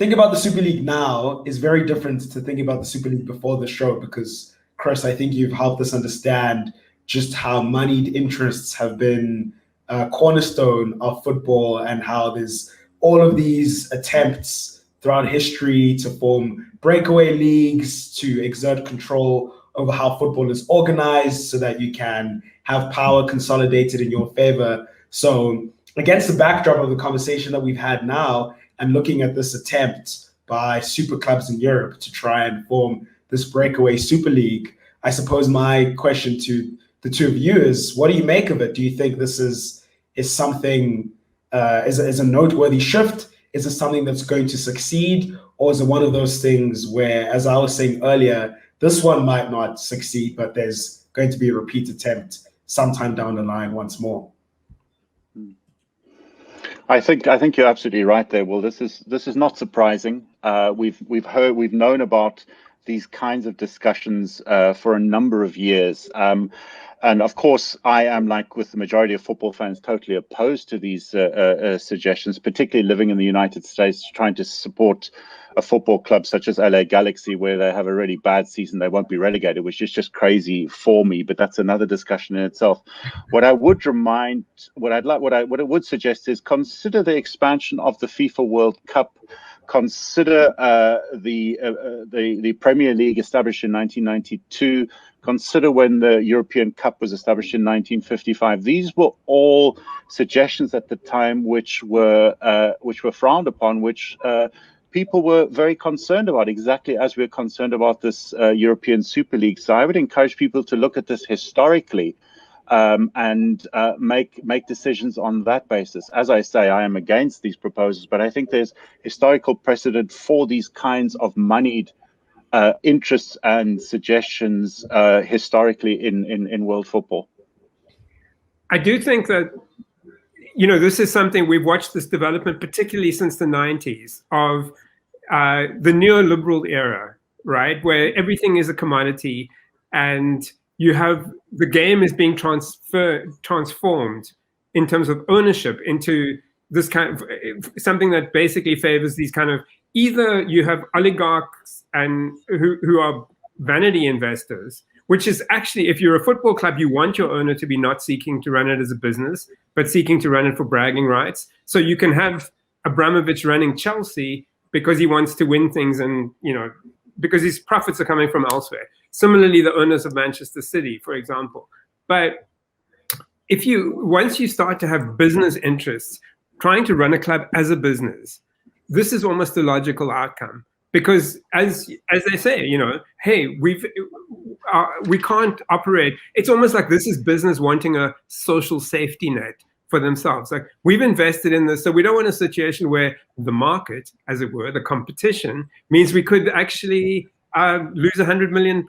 thinking about the Super League now is very different to thinking about the Super League before the show, because Chris, I think you've helped us understand just how moneyed interests have been a cornerstone of football, and how there's all of these attempts throughout history to form breakaway leagues, to exert control over how football is organized so that you can have power consolidated in your favor. So against the backdrop of the conversation that we've had now, and looking at this attempt by super clubs in Europe to try and form this breakaway Super League, I suppose my question to the two of you is, what do you make of it? Do you think this is something, is a noteworthy shift? Is it something that's going to succeed? Or is it one of those things where, as I was saying earlier, this one might not succeed, but there's going to be a repeat attempt sometime down the line once more? I think you're absolutely right there. Well, this is not surprising. We've known about these kinds of discussions for a number of years. And of course, I am, like with the majority of football fans, totally opposed to these suggestions, particularly living in the United States, trying to support a football club such as LA Galaxy, where they have a really bad season, they won't be relegated, which is just crazy for me. But that's another discussion in itself. What I would suggest is consider the expansion of the FIFA World Cup. Consider the Premier League established in 1992. Consider when the European Cup was established in 1955. These were all suggestions at the time which were frowned upon, which people were very concerned about, exactly as we're concerned about this European Super League. So I would encourage people to look at this historically and make decisions on that basis. As I say, I am against these proposals, but I think there's historical precedent for these kinds of moneyed interests and suggestions historically in world football. I do think that, this is something we've watched this development, particularly since the 90s, of the neoliberal era, right? Where everything is a commodity, and you have the game is being transformed in terms of ownership into this kind of something that basically favors these kind of, either you have oligarchs and who are vanity investors, which is actually, if you're a football club, you want your owner to be not seeking to run it as a business, but seeking to run it for bragging rights. So you can have Abramovich running Chelsea because he wants to win things, and because his profits are coming from elsewhere. Similarly, the owners of Manchester City, for example. But once you start to have business interests trying to run a club as a business, this is almost a logical outcome, because as they say, hey, we can't operate. It's almost like this is business wanting a social safety net for themselves. Like, we've invested in this, so we don't want a situation where the market, as it were, the competition, means we could actually lose £100 million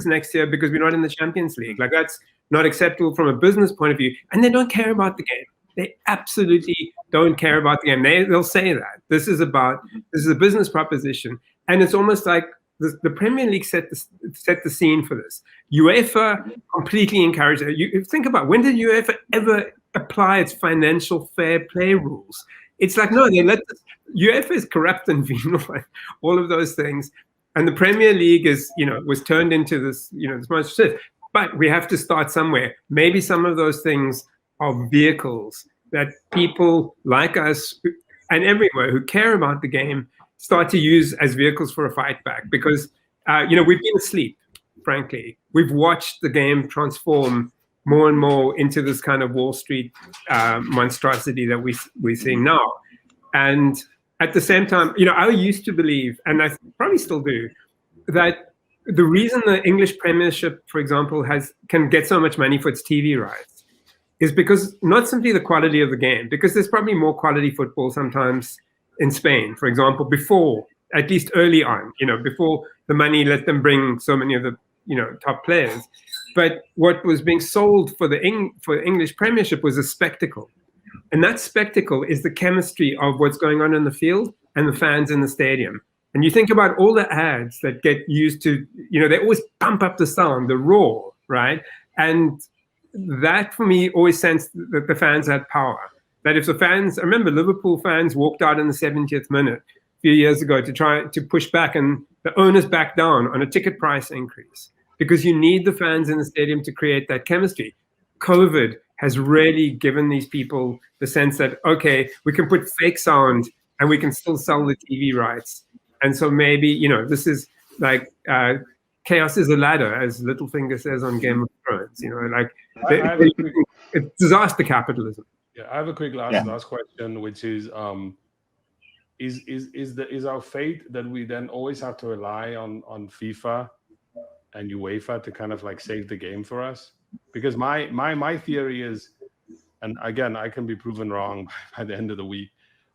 next year because we're not in the Champions League. Like, that's not acceptable from a business point of view. And they don't care about the game. They absolutely don't care about the game. They'll say that this is a business proposition, and it's almost like the Premier League set the scene for this. UEFA completely encouraged it. You think about, when did UEFA ever apply its financial fair play rules? It's like, no, UEFA is corrupt and venal, and all of those things, and the Premier League was turned into this this monster. But we have to start somewhere. Maybe some of those things are vehicles that people like us and everywhere who care about the game start to use as vehicles for a fight back, because we've been asleep, frankly. We've watched the game transform more and more into this kind of Wall Street monstrosity that we're seeing now. And at the same time, I used to believe, and I probably still do, that the reason the English Premiership, for example, can get so much money for its TV rights is because not simply the quality of the game, because there's probably more quality football sometimes in Spain, for example, before, at least early on, before the money let them bring so many of the top players. But what was being sold for the English Premiership was a spectacle. And that spectacle is the chemistry of what's going on in the field and the fans in the stadium. And you think about all the ads that get used to, they always pump up the sound, the roar, right? And that, for me, always sensed that the fans had power. That if the fans, I remember Liverpool fans walked out in the 70th minute few years ago to try to push back, and the owners backed down on a ticket price increase because you need the fans in the stadium to create that chemistry. COVID has really given these people the sense that, okay, we can put fake sound and we can still sell the TV rights. And so maybe, you know, this is like chaos is a ladder, as Littlefinger says on Game of Thrones, you know, like it's disaster capitalism. Yeah, I have a quick last question, which is our fate that we then always have to rely on FIFA and UEFA to kind of like save the game for us? Because my theory is, and again, I can be proven wrong by the end of the week,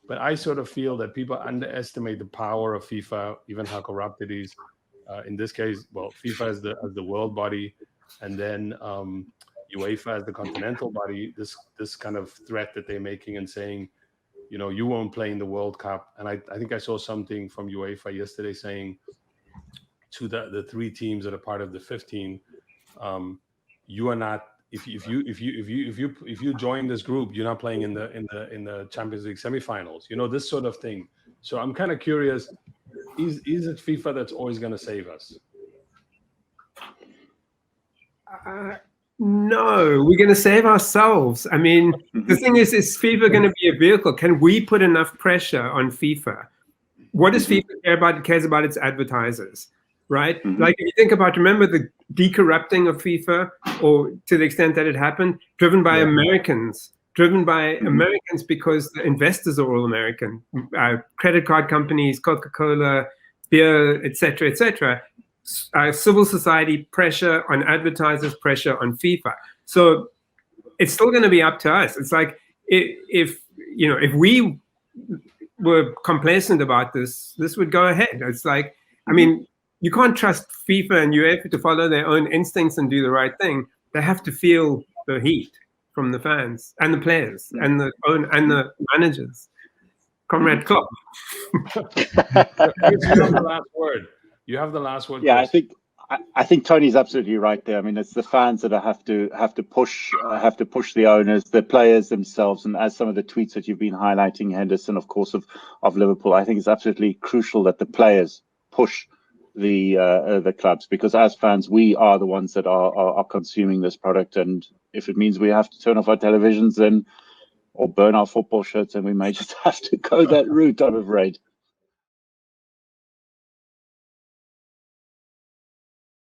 but I sort of feel that people underestimate the power of FIFA, even how corrupt it is. In this case, well, FIFA as the world body, and then UEFA as the continental body. This kind of threat that they're making and saying, you know, you won't play in the World Cup. And I think I saw something from UEFA yesterday saying to the 3 teams that are part of the 15, you are not. If you join this group, you're not playing in the Champions League semifinals. You know, this sort of thing. So I'm kind of curious: is it FIFA that's always going to save us? No, we're going to save ourselves. I mean, the thing is FIFA going to be a vehicle? Can we put enough pressure on FIFA? What does FIFA care about? It cares about its advertisers, right? Like if you think about, remember the decorrupting of FIFA, or to the extent that it happened, driven by Americans because the investors are all American, credit card companies, Coca-Cola, beer, etc., etc. Civil society pressure on advertisers, pressure on FIFA. So it's still going to be up to us. It's like if we were complacent about this would go ahead. It's like, I mean, you can't trust FIFA and UEFA to follow their own instincts and do the right thing. They have to feel the heat from the fans and the players and the managers. Comrade Klopp. You have the last word. You have the last word. Yeah, Chris. I think Tony's absolutely right there. I mean, it's the fans that have to push the owners, the players themselves, and as some of the tweets that you've been highlighting, Henderson, of course, of Liverpool, I think it's absolutely crucial that the players push the clubs, because as fans, we are the ones that are consuming this product, and if it means we have to turn off our televisions or burn our football shirts, then we may just have to go that route, I'm afraid.